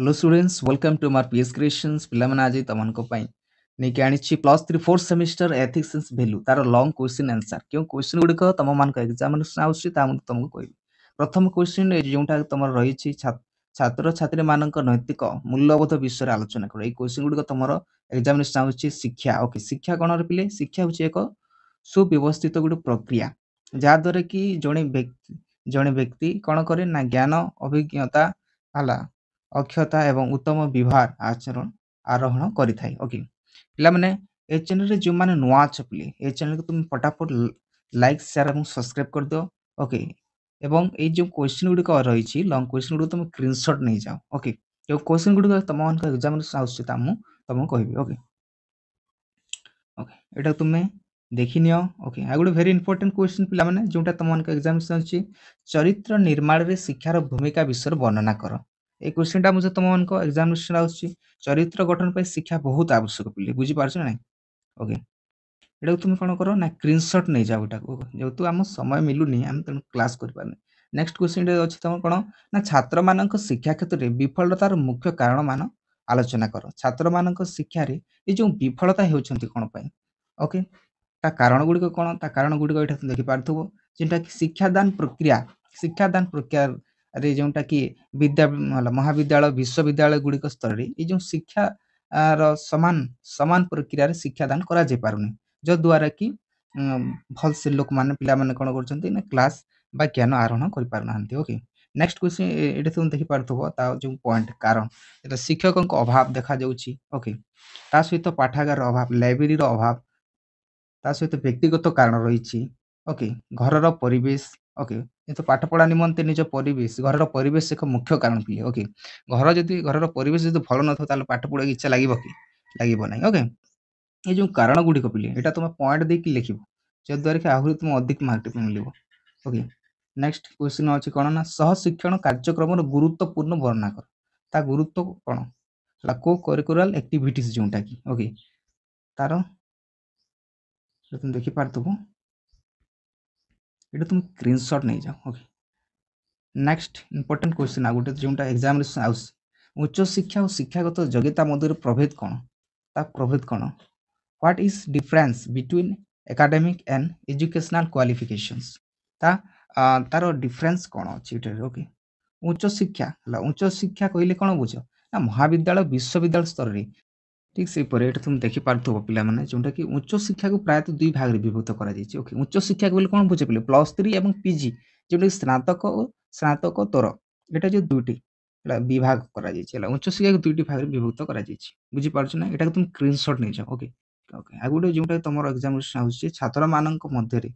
Hello students, welcome to my PS Creations. ପିଲାମାନେ ଆଜି ତମମାନଙ୍କ ପାଇଁ ନେଇକି ଆଣିଛି plus 3 4th semester ethics and value ତାର ଲଙ୍ଗ କ୍ୱେଶ୍ଚିନ୍ ଆନ୍ସର। କେଉଁ କ୍ୱେଶ୍ଚିନ୍ ଗୁଡ଼ିକ ତମମାନଙ୍କ ଏକ୍ସାମିନେସନ୍ ଆସୁଛି ତା ମୁଁ ତମକୁ କହିବି। ପ୍ରଥମ କ୍ୱେଶ୍ଚିନ୍ ଯେଉଁଟା ତମର ରହିଛି ଛାତ୍ରଛାତ୍ରୀମାନଙ୍କ ନୈତିକ ମୂଲ୍ୟବୋଧ ବିଷୟରେ ଆଲୋଚନା କର। ଏଇ କ୍ୱେଶ୍ଚିନ୍ ଗୁଡ଼ିକ ତମର ଏକ୍ସାମିନେସନ୍ ଆସୁଛି ଶିକ୍ଷା। ଓକେ, ଶିକ୍ଷା କ'ଣ ପିଲେ? ଶିକ୍ଷା ହେଉଛି ଏକ ସୁବ୍ୟବସ୍ଥିତ ଗୋଟେ ପ୍ରକ୍ରିୟା ଯାହାଦ୍ୱାରା କି ଜଣେ ବ୍ୟକ୍ତି କ'ଣ କରେ ନା ଜ୍ଞାନ ଅଭିଜ୍ଞତା ହେଲା ଅକ୍ଷତା ଏବଂ ଉତ୍ତମ ବ୍ୟବହାର ଆରୋହଣ କରିଥାଏ। ଓକେ ପିଲାମାନେ ଏ ଚ୍ୟାନେଲରେ ଯେଉଁମାନେ ନୂଆ ଅଛ ପିଲେ ଏ ଚ୍ୟାନେଲକୁ ତୁମେ ଫଟାଫଟ ଲାଇକ୍ ସେୟାର ଏବଂ ସବସ୍କ୍ରାଇବ୍ କରିଦିଅ। ଓକେ ଏବଂ ଏଇ ଯେଉଁ କ୍ୱେଶ୍ଚିନ୍ ଗୁଡ଼ିକ ରହିଛି ଲଙ୍ଗ କ୍ୱେଶ୍ଚିନ୍ ଗୁଡ଼ିକ ତୁମେ ସ୍କ୍ରିନଶଟ୍ ନେଇଯାଅ। ଓକେ ଯେଉଁ କ୍ୱେଶ୍ଚିନ୍ ଗୁଡ଼ିକ ତମମାନଙ୍କ ଏକ୍ସାମିନେସନ୍ ଆସୁଛି ତା ମୁଁ ତମକୁ କହିବି। ଓକେ ଓକେ ଏଇଟା ତୁମେ ଦେଖିନିଅ। ଓକେ ଆଉ ଗୋଟେ ଭେରି ଇମ୍ପୋର୍ଟାଣ୍ଟ କ୍ୱେଶ୍ଚିନ୍ ପିଲାମାନେ ଯେଉଁଟା ତମମାନଙ୍କ ଏକ୍ସାମିନେସନ୍ ଅଛି ଚରିତ୍ର ନିର୍ମାଣରେ ଶିକ୍ଷାର ଭୂମିକା ବିଷୟରେ ବର୍ଣ୍ଣନା କର। এই কোশ্চেনটা মুझे তোমাମାନଙ୍କ ଏକ୍ସାମିନେସନ୍ ଆସୁଛି ଚରିତ୍ର ଗଠନ ପାଇଁ ଶିକ୍ଷା ବହୁତ ଆବଶ୍ୟକ ପିଲେ, ବୁଝିପାରୁଛ ନା ନାଇଁ? ଓକେ ଏଟାକୁ ତୁମେ କ'ଣ କର ନା ସ୍କ୍ରିନଶଟ୍ ନେଇଯାଅ ଏଟାକୁ, ଯେହେତୁ ଆମ ସମୟ ମିଳୁନି ଆମେ ତେଣୁ କ୍ଲାସ୍ କରିପାରୁନି। ନେକ୍ସଟ କ୍ୱେଶ୍ଚିନ୍ରେ ଅଛି ତମର କ'ଣ ନା ଛାତ୍ରମାନଙ୍କ ଶିକ୍ଷା କ୍ଷେତ୍ରରେ ବିଫଳତାର ମୁଖ୍ୟ କାରଣମାନ ଆଲୋଚନା କର। ଛାତ୍ରମାନଙ୍କ ଶିକ୍ଷାରେ ଏ ଯେଉଁ ବିଫଳତା ହେଉଛନ୍ତି କ'ଣ ପାଇଁ? ଓକେ ତା କାରଣ ଗୁଡ଼ିକ କ'ଣ? ତା କାରଣ ଗୁଡ଼ିକ ଏଇଟା ତୁମେ ଦେଖିପାରୁଥିବ ଯେଉଁଟାକି ଶିକ୍ଷାଦାନ ପ୍ରକ୍ରିୟାରେ ଯେଉଁଟାକି ମହାବିଦ୍ୟାଳୟ ବିଶ୍ୱବିଦ୍ୟାଳୟ ଗୁଡ଼ିକ ସ୍ତରରେ ଏଇ ଯେଉଁ ଶିକ୍ଷାର ସମାନ ପ୍ରକ୍ରିୟାରେ ଶିକ୍ଷାଦାନ କରାଯାଇପାରୁନି, ଯଦ୍ୱାରା କି ଭଲସେ ଲୋକମାନେ ପିଲାମାନେ କ'ଣ କରୁଛନ୍ତି ନା କ୍ଲାସ୍ ବା ଜ୍ଞାନ ଆରୋହଣ କରିପାରୁନାହାନ୍ତି। ଓକେ ନେକ୍ସଟ କ୍ୱେଶ୍ଚିନ୍ ଏଇଟା ତୁମେ ଦେଖିପାରୁଥିବ ତା ଯେଉଁ ପଏଣ୍ଟ କାରଣ ଏଇଟା ଶିକ୍ଷକଙ୍କ ଅଭାବ ଦେଖାଯାଉଛି। ଓକେ ତା ସହିତ ପାଠାଗାରର ଅଭାବ, ଲାଇବ୍ରେରୀର ଅଭାବ, ତା ସହିତ ବ୍ୟକ୍ତିଗତ କାରଣ ରହିଛି। ଓକେ ଘରର ପରିବେଶ, ଓକେ କିନ୍ତୁ ପାଠ ପଢ଼ା ନିମନ୍ତେ ନିଜ ପରିବେଶ, ଘରର ପରିବେଶ ଏକ ମୁଖ୍ୟ କାରଣ ପିଲେ। ଓକେ ଘରର ପରିବେଶ ଯଦି ଭଲ ନଥିବ ତାହେଲେ ପାଠ ପଢ଼ିବାକୁ ଇଚ୍ଛା ଲାଗିବ କି? ଲାଗିବ ନାହିଁ। ଓକେ ଏ ଯେଉଁ କାରଣ ଗୁଡ଼ିକ ପିଲେ ଏଇଟା ତୁମେ ପଏଣ୍ଟ ଦେଇକି ଲେଖିବ, ଯଦ୍ୱାରା କି ଆହୁରି ତୁମ ଅଧିକ ମାର୍କ ମିଳିବ। ଓକେ ନେକ୍ସଟ କ୍ୱେଶ୍ଚିନ୍ ଅଛି କ'ଣ ନା ସହଶିକ୍ଷଣ କାର୍ଯ୍ୟକ୍ରମର ଗୁରୁତ୍ୱପୂର୍ଣ୍ଣ ବର୍ଣ୍ଣନା କର। ତା ଗୁରୁତ୍ୱ କ'ଣ ହେଲା କୋ କରିକୁଲାର ଆକ୍ଟିଭିଟିସ୍ ଯେଉଁଟାକି ଓକେ ତାର ତୁମେ ଦେଖିପାରୁଥିବ ଏଇଟା ତୁମେ ସ୍କ୍ରିନଶଟ୍ ନେଇଯାଅ। ଓକେ ନେକ୍ସଟ ଇମ୍ପୋର୍ଟାଣ୍ଟ କ୍ୱେଶ୍ଚିନ୍ ଆଉ ଗୋଟେ ଯେଉଁଟା ଏକ୍ସାମିନେସନ୍ ଆସୁଛି ଉଚ୍ଚଶିକ୍ଷା ଓ ଶିକ୍ଷାଗତ ଯୋଗ୍ୟତା ମଧ୍ୟରେ ପ୍ରଭେଦ କ'ଣ? ତା ପ୍ରଭେଦ କ'ଣ? What is difference between academic and educational qualifications? ତାର ଡିଫରେନ୍ସ କ'ଣ ଅଛି ଏଠାରେ? ଓକେ ଉଚ୍ଚଶିକ୍ଷା ହେଲା, ଉଚ୍ଚଶିକ୍ଷା କହିଲେ କ'ଣ ବୁଝ ନା ମହାବିଦ୍ୟାଳୟ ବିଶ୍ୱବିଦ୍ୟାଳୟ ସ୍ତରରେ ଠିକ୍ ସେହିପରି ଏଇଟା ତୁମେ ଦେଖିପାରୁଥିବ ପିଲାମାନେ ଯେଉଁଟାକି ଉଚ୍ଚଶିକ୍ଷାକୁ ପ୍ରାୟତଃ ଦୁଇ ଭାଗରେ ବିଭକ୍ତ କରାଯାଇଛି। ଓକେ ଉଚ୍ଚଶିକ୍ଷା କହିଲେ କ'ଣ ବୁଝ ପିଲେ +3 ଏବଂ ପିଜି ଯେଉଁଟାକି ସ୍ନାତକ ଓ ସ୍ନାତକୋତ୍ତର ଏଇଟା ଯେଉଁ ଦୁଇଟି ହେଲା ବିଭାଗ କରାଯାଇଛି ହେଲା ଉଚ୍ଚଶିକ୍ଷାକୁ ଦୁଇଟି ଭାଗରେ ବିଭକ୍ତ କରାଯାଇଛି, ବୁଝିପାରୁଛ ନା? ଏଟାକୁ ତୁମେ ସ୍କ୍ରିନଶଟ୍ ନେଇଯାଅ। ଓକେ ଓକେ ଆଉ ଗୋଟେ ଯେଉଁଟା ତମର ଏକ୍ସାମିନେସନ୍ ଆସୁଛି ଛାତ୍ରମାନଙ୍କ ମଧ୍ୟରେ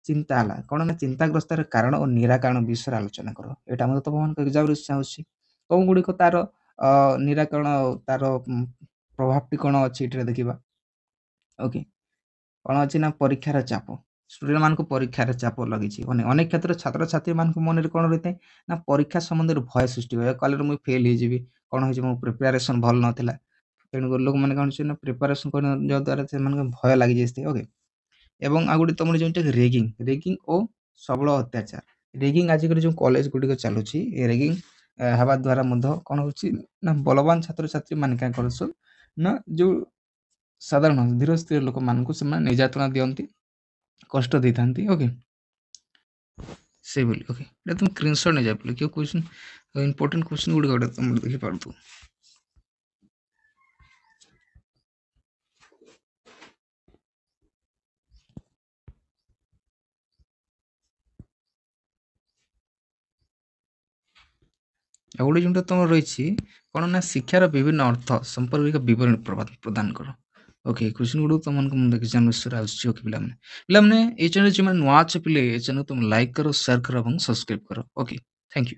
ଚିନ୍ତା ହେଲା କ'ଣ ନା ଚିନ୍ତାଗ୍ରସ୍ତର କାରଣ ଓ ନିରାକରଣ ବିଷୟରେ ଆଲୋଚନା କର। ଏଇଟା ମଧ୍ୟ ତମମାନଙ୍କ ଏକ୍ସାମିନେସନ୍ ଆସୁଛି କେଉଁ ଗୁଡ଼ିକ ତାର ନିରାକରଣ ତାର ପ୍ରଭାବଟି କ'ଣ ଅଛି ଏଠାରେ ଦେଖିବା। ଓକେ କ'ଣ ଅଛି ନା ପରୀକ୍ଷାର ଚାପ, ଷ୍ଟୁଡେଣ୍ଟମାନଙ୍କୁ ପରୀକ୍ଷାର ଚାପ ଲାଗିଛି। ଅନେକ କ୍ଷେତ୍ରରେ ଛାତ୍ରଛାତ୍ରୀମାନଙ୍କ ମନରେ କ'ଣ ରହିଥାଏ ନା ପରୀକ୍ଷା ସମ୍ବନ୍ଧରେ ଭୟ ସୃଷ୍ଟି ହୁଏ, କଲେରେ ମୁଁ ଫେଲ୍ ହେଇଯିବି, କ'ଣ ହେଇଛି ମୋ ପ୍ରିପାରେସନ୍ ଭଲ ନଥିଲା, ତେଣୁକରି ଲୋକମାନେ କ'ଣ ନା ପ୍ରିପାରେସନ୍ କରିବା ଦ୍ୱାରା ସେମାନଙ୍କୁ ଭୟ ଲାଗିଯାଇଥାଏ। ଓକେ ଏବଂ ଆଉ ଗୋଟେ ତମର ଯେଉଁଟାକି ରେଗିଂ ଓ ସବଳ ଅତ୍ୟାଚାର। ରେଗିଂ ଆଜିକାଲି ଯେଉଁ କଲେଜ ଗୁଡ଼ିକ ଚାଲୁଛି ଏ ରେଗିଂ ହେବା ଦ୍ୱାରା ମଧ୍ୟ କ'ଣ ହେଉଛି ନା ବଳବାନ ଛାତ୍ରଛାତ୍ରୀମାନେ କାଁ କରୁଛନ୍ତି ନା ଯେଉଁ ସାଧାରଣ ଧୀର ସ୍ଥିର ଲୋକମାନଙ୍କୁ ସେମାନେ ନିର୍ଯାତନା ଦିଅନ୍ତି, କଷ୍ଟ ଦେଇଥାନ୍ତି। ଓକେ ସେଇଭଳି ଓକେ ଏଇଟା ତୁମେ ସ୍କ୍ରିନଶଟ୍ ନେଇଯାଅ ପିଲେ କେଉଁ କ୍ୱେଶ୍ଚିନ୍ ଇମ୍ପୋର୍ଟାଣ୍ଟ କ୍ୱେଶ୍ଚିନ୍ ଗୁଡ଼ିକ ଏଇଟା ତୁମେ ଦେଖିପାରୁଥିବ। ଆଉ ଗୋଟେ ଯେଉଁଟା ତମର ରହିଛି କ'ଣ ନା ଶିକ୍ଷାର ବିଭିନ୍ନ ଅର୍ଥ ସମ୍ପର୍କିତ ବିବରଣୀ ପ୍ରଦାନ କର। ଓକେ କ୍ୱେଶ୍ଚିନ୍ ଗୁଡ଼ିକ ତମମାନଙ୍କୁ ମୁଁ ଏକ୍ସାମିନେସନ୍ ଆସୁଛି। ଓକେ ପିଲାମାନେ ଏଇ ଚ୍ୟାନେଲ୍ ଯେଉଁମାନେ ନୂଆ ଅଛ ପିଲେ ଏ ଚ୍ୟାନେଲ୍ ତୁମେ ଲାଇକ୍ କର, ସେୟାର କର ଏବଂ ସବସ୍କ୍ରାଇବ୍ କର। Okay thank you.